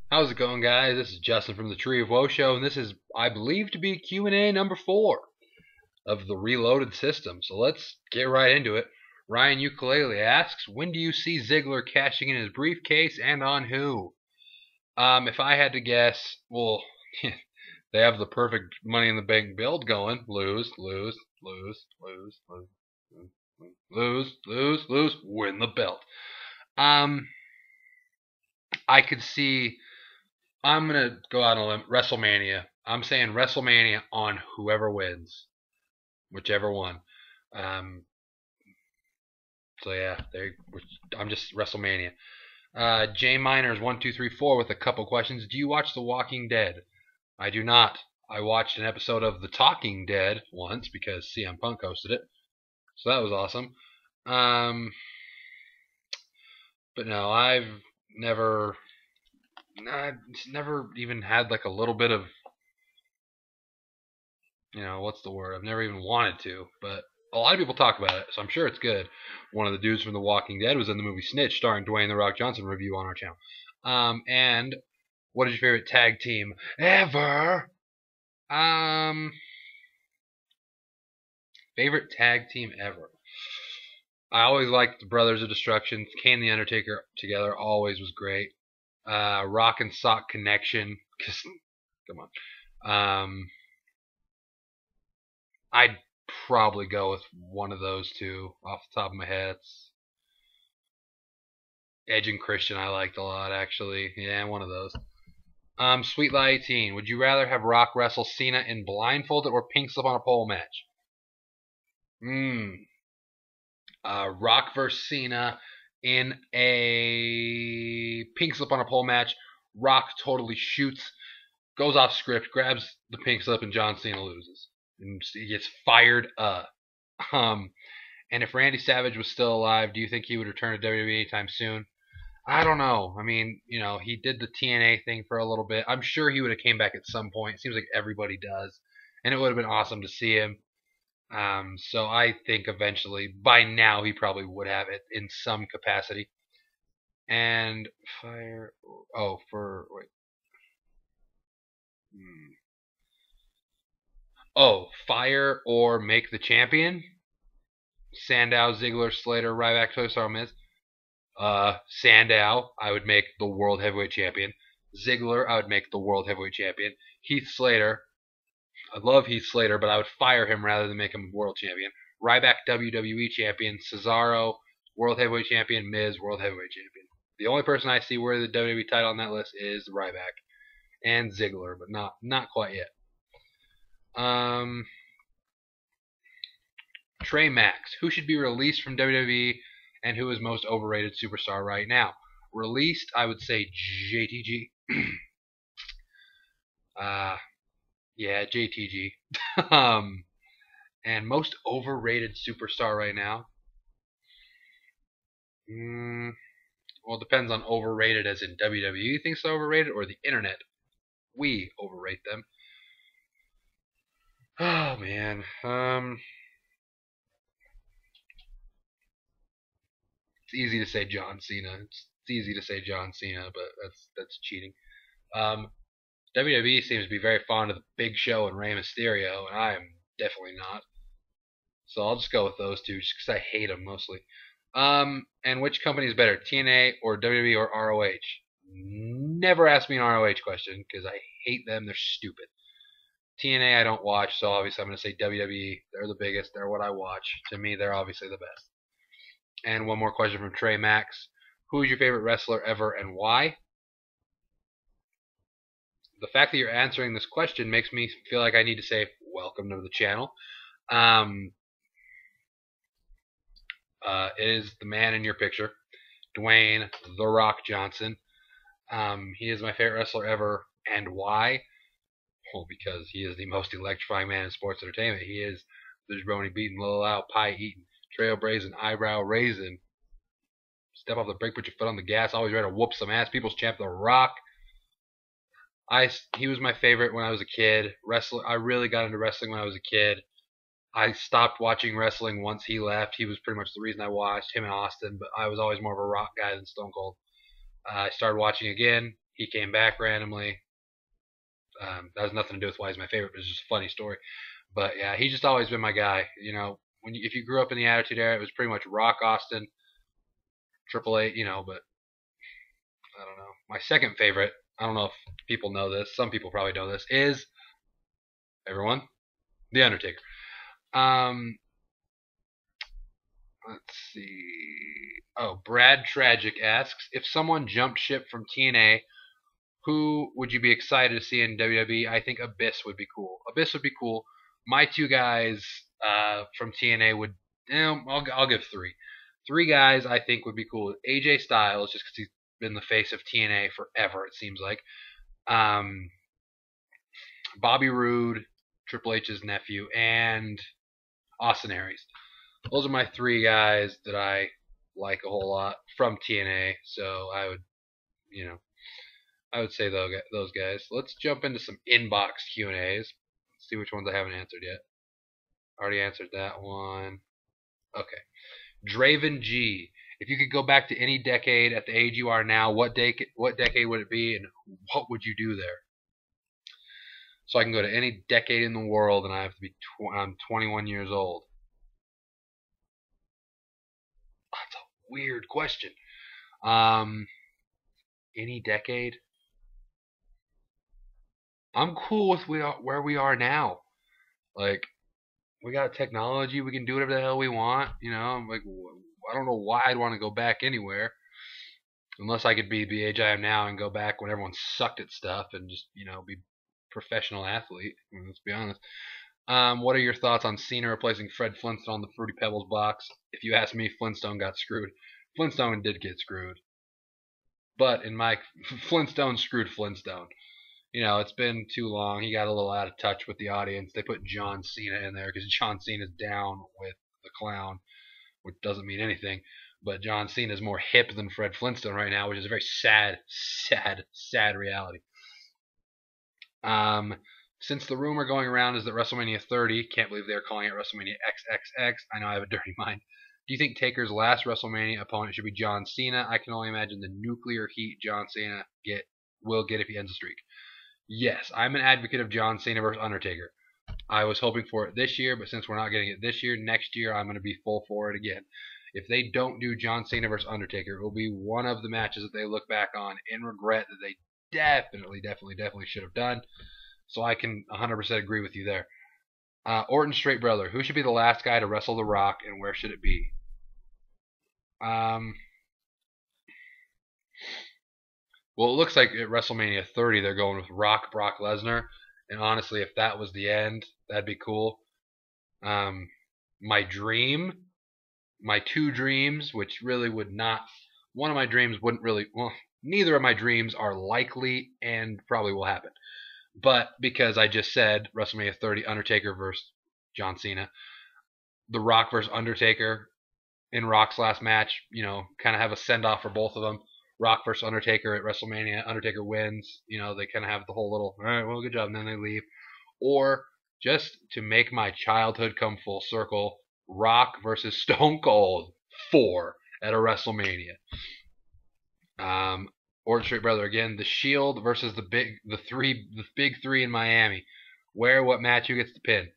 How's it going, guys? This is Justin from the Tree of Woe Show, and this is, I believe, to be Q&A number 4 of the Reloaded system. So let's get right into it. Ryan Ukulele asks, when do you see Ziggler cashing in his briefcase and on who? If I had to guess, well, they have the perfect Money in the Bank build going. Lose, lose, lose, lose, lose, lose, lose, lose, win the belt. I could see. I'm gonna go out on a limb. WrestleMania. I'm saying WrestleMania on whoever wins, whichever one. Um, so yeah, I'm just WrestleMania. J Miners 1234 with a couple questions. Do you watch The Walking Dead? I do not. I watched an episode of The Talking Dead once because CM Punk hosted it, so that was awesome. But no, I've never even had like a little bit of, what's the word? I've never even wanted to, but a lot of people talk about it, so I'm sure it's good. One of the dudes from The Walking Dead was in the movie Snitch, starring Dwayne The Rock Johnson, review on our channel. And what is your favorite tag team ever? Favorite tag team ever. I always liked the Brothers of Destruction. Kane and the Undertaker together always was great. Rock and Sock Connection. Come on. I'd probably go with one of those two off the top of my head. It's Edge and Christian I liked a lot, actually. Yeah, one of those. Sweet Lie 18. Would you rather have Rock wrestle Cena in blindfolded or pink slip on a pole match? Rock versus Cena in a pink slip on a pole match. Rock totally shoots, goes off script, grabs the pink slip, and John Cena loses. And he gets fired up. And if Randy Savage was still alive, do you think he would return to WWE anytime soon? I don't know. I mean, he did the TNA thing for a little bit. I'm sure he would have came back at some point. It seems like everybody does. And it would have been awesome to see him. So I think eventually, by now, he probably would have it in some capacity. And fire. Oh, wait. Oh, fire or make the champion? Sandow, Ziggler, Slater, Ryback, Tozawa, Miz. Sandow, I would make the World Heavyweight Champion. Ziggler, I would make the World Heavyweight Champion. Heath Slater, I love Heath Slater, but I would fire him rather than make him World Champion. Ryback, WWE Champion. Cesaro, World Heavyweight Champion. Miz, World Heavyweight Champion. The only person I see worthy the WWE title on that list is Ryback and Ziggler, but not quite yet. Trey Max, who should be released from WWE and who is most overrated superstar right now? Released, I would say JTG. Yeah, JTG. And most overrated superstar right now? Well, it depends on overrated as in WWE thinks they're overrated or the internet. We overrate them. Oh, man. It's easy to say John Cena. It's easy to say John Cena, but that's cheating. WWE seems to be very fond of the Big Show and Rey Mysterio, and I am definitely not. So I'll just go with those two, just because I hate them mostly. And which company is better, TNA or WWE or ROH? Never ask me an ROH question, because I hate them. They're stupid. TNA I don't watch, so obviously I'm going to say WWE. They're the biggest. They're what I watch. To me, they're obviously the best. And one more question from Trey Max. Who is your favorite wrestler ever and why? The fact that you're answering this question makes me feel like I need to say welcome to the channel. It is the man in your picture, Dwayne The Rock Johnson. He is my favorite wrestler ever, and why? Well, because he is the most electrifying man in sports entertainment. He is the jabroni beating, low out, pie eating, trailblazing, eyebrow raising, step off the brake, put your foot on the gas, always ready to whoop some ass. People's champ, The Rock. He was my favorite when I was a kid. I really got into wrestling when I was a kid. I stopped watching wrestling once he left. He was pretty much the reason I watched him in Austin, but I was always more of a Rock guy than Stone Cold. I started watching again. he came back randomly. That has nothing to do with why he's my favorite, but it's just a funny story. But yeah, he's just always been my guy. You know, if you grew up in the Attitude Era, it was pretty much Rock, Austin, Triple H. You know, but I don't know. My second favorite, I don't know if people know this. Some people probably know this. Is everyone the Undertaker. Um, let's see. Oh, Brad Tragic asks if someone jumped ship from TNA, who would you be excited to see in WWE? I think Abyss would be cool. Abyss would be cool. My two guys from TNA would. I'll give three. Three guys I think would be cool. AJ Styles, just because he's been the face of TNA forever, it seems like. Um, Bobby Roode, Triple H's nephew, and Austin Aries. Those are my three guys that I like a whole lot from TNA. So I would say those guys. Let's jump into some inbox Q&As. Let's see which ones I haven't answered yet. Already answered that one. Okay. Draven G. If you could go back to any decade at the age you are now, what decade would it be, and what would you do there? So I can go to any decade in the world, and I have to be I'm 21 years old. That's a weird question. Any decade? I'm cool with where we are now. Like, we got technology. We can do whatever the hell we want. You know, I'm like, I don't know why I'd want to go back anywhere. Unless I could be the age I am now and go back when everyone sucked at stuff and just, be professional athlete. Let's be honest. What are your thoughts on Cena replacing Fred Flintstone on the Fruity Pebbles box? If you ask me, Flintstone got screwed. Flintstone did get screwed. But in my Flintstone screwed Flintstone. It's been too long. He got a little out of touch with the audience. They put John Cena in there because John Cena's down with the clown, which doesn't mean anything. But John Cena is more hip than Fred Flintstone right now, which is a very sad, sad, sad reality. Since the rumor going around is that WrestleMania 30, can't believe they're calling it WrestleMania XXX. I know I have a dirty mind. Do you think Taker's last WrestleMania opponent should be John Cena? I can only imagine the nuclear heat John Cena will get if he ends the streak. Yes, I'm an advocate of John Cena versus Undertaker. I was hoping for it this year, but since we're not getting it this year, next year I'm going to be full for it again. If they don't do John Cena versus Undertaker, it will be one of the matches that they look back on and regret that they definitely should have done. So I can 100% agree with you there. Orton Straight Brother, who should be the last guy to wrestle The Rock, and where should it be? Well, it looks like at WrestleMania 30 they're going with Rock, Brock Lesnar, and honestly, if that was the end, that'd be cool. My two dreams, which really would not, one of my dreams wouldn't really, well, neither of my dreams are likely and probably will happen. But because I just said WrestleMania 30, Undertaker versus John Cena, The Rock versus Undertaker in Rock's last match, kind of have a send off for both of them. Rock versus Undertaker at WrestleMania. Undertaker wins. They kind of have the whole little, all right, well, good job, and then they leave. Or just to make my childhood come full circle, Rock versus Stone Cold 4 at a WrestleMania. Orton Straight Brother again. The Shield versus the big three in Miami. What match? Who gets the pin?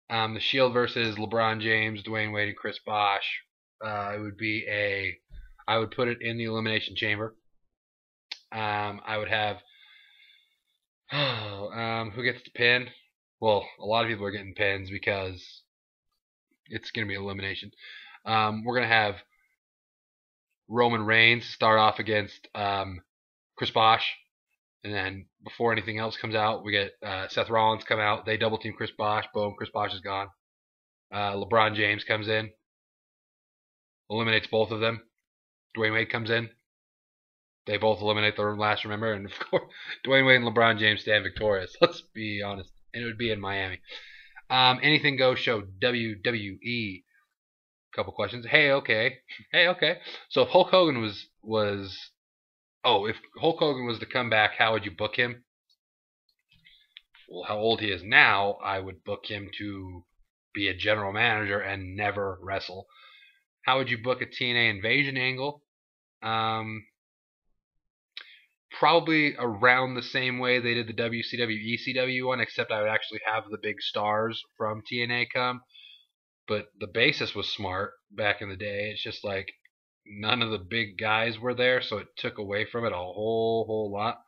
The Shield versus LeBron James, Dwayne Wade, and Chris Bosh. It would be I would put it in the Elimination Chamber. I would have. Who gets the pin? Well, a lot of people are getting pins because it's going to be elimination. We're going to have Roman Reigns start off against Chris Bosh. And then before anything else comes out, we get Seth Rollins come out. They double team Chris Bosh. Boom, Chris Bosh is gone. LeBron James comes in. Eliminates both of them. Dwayne Wade comes in. They both eliminate the last remember. And of course, Dwayne Wade and LeBron James stand victorious. Let's be honest. And it would be in Miami. Anything Goes show, WWE. Couple questions. Hey, okay. So if Hulk Hogan if Hulk Hogan was to come back, how would you book him? Well, how old he is now, I would book him to be a general manager and never wrestle. How would you book a TNA invasion angle? probably around the same way they did the WCW ECW one, except I would actually have the big stars from TNA come. But the basis was smart back in the day. It's just like none of the big guys were there, so it took away from it a whole lot.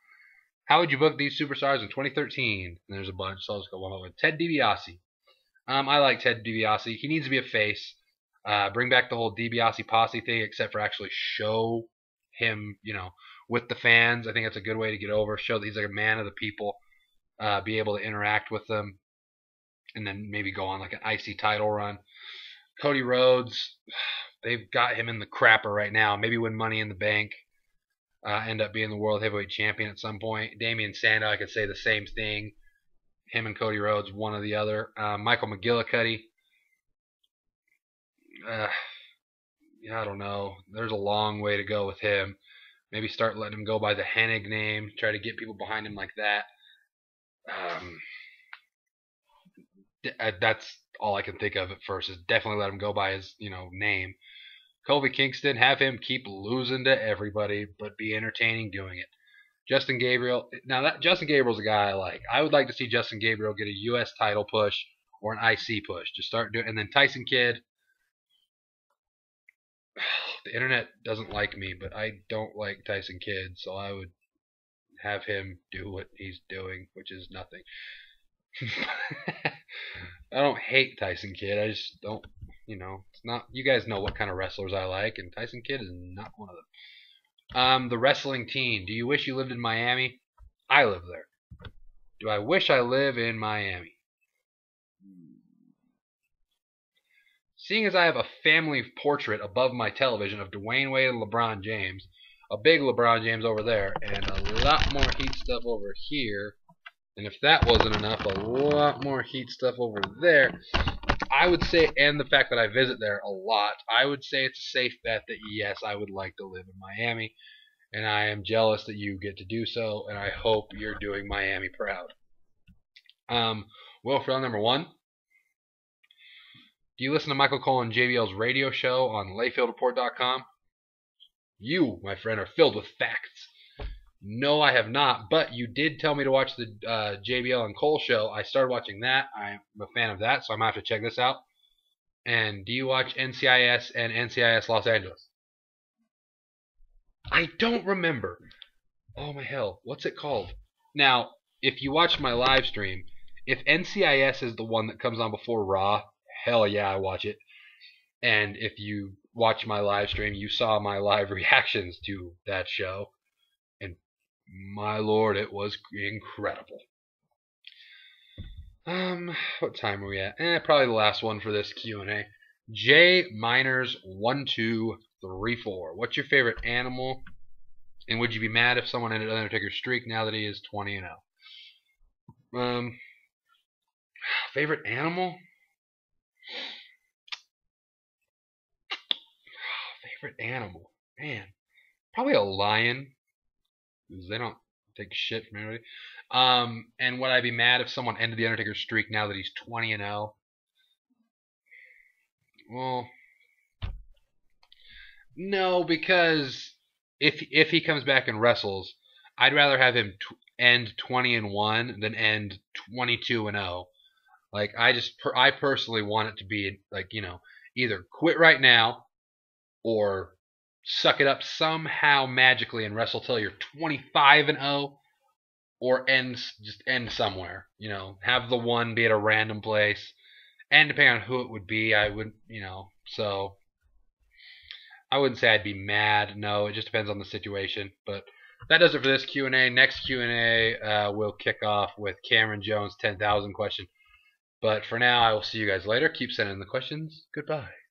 How would you book these superstars in 2013? And there's a bunch, so I'll just go one over. Ted DiBiase. I like Ted DiBiase. He needs to be a face. Bring back the whole DiBiase posse thing, except for actually show him, with the fans. I think that's a good way to get over. Show that he's like a man of the people. Be able to interact with them, and then maybe go on like an IC title run. Cody Rhodes, they've got him in the crapper right now. Maybe win Money in the Bank. End up being the World Heavyweight Champion at some point. Damian Sandow, I could say the same thing. Him and Cody Rhodes, one or the other. Michael McGillicuddy. Yeah, I don't know. There's a long way to go with him. Maybe start letting him go by the Hennig name. Try to get people behind him like that. That's all I can think of at first. Is definitely let him go by his name. Kofi Kingston, have him keep losing to everybody, but be entertaining doing it. Justin Gabriel. Now Justin Gabriel's a guy I like. I would like to see Justin Gabriel get a U.S. title push or an IC push. Just start doing, and then Tyson Kidd. The internet doesn't like me, but I don't like Tyson Kidd, so I would have him do what he's doing, which is nothing. I don't hate Tyson Kidd. I just don't, it's not. You guys know what kind of wrestlers I like, and Tyson Kidd is not one of them. The wrestling team. Do you wish you lived in Miami? I live there. Do I wish I live in Miami? Seeing as I have a family portrait above my television of Dwayne Wade and LeBron James, a big LeBron James over there, and a lot more Heat stuff over here, and if that wasn't enough, a lot more Heat stuff over there, I would say, and the fact that I visit there a lot, I would say it's a safe bet that yes, I would like to live in Miami, and I am jealous that you get to do so, and I hope you're doing Miami proud. Will Frill, number 1. Do you listen to Michael Cole and JBL's radio show on LayfieldReport.com? You, my friend, are filled with facts. No, I have not, but you did tell me to watch the JBL and Cole show. I started watching that. I'm a fan of that, so I'm going to have to check this out. And do you watch NCIS and NCIS Los Angeles? I don't remember. Oh, my hell. What's it called? Now, if you watch my live stream, if NCIS is the one that comes on before Raw, hell yeah, I watch it. And if you watch my live stream, you saw my live reactions to that show. And my lord, it was incredible. What time are we at? Probably the last one for this Q&A. J Miners 1234. What's your favorite animal? And would you be mad if someone ended Undertaker's streak now that he is 20-0? Favorite animal? Favorite animal, man, probably a lion, because they don't take shit from anybody. And would I be mad if someone ended the Undertaker streak now that he's 20-0? Well, no, because if he comes back and wrestles, I'd rather have him end 20-1 than end 22-0. Like I personally want it to be like either quit right now or suck it up somehow magically and wrestle till you're 25-0, or end somewhere. Have the one be at a random place, and depending on who it would be, I would so I wouldn't say I'd be mad. No, it just depends on the situation. But that does it for this Q&A. Next Q&A we'll kick off with Cameron Jones' 10,000 question. But for now, I will see you guys later. Keep sending the questions. Goodbye.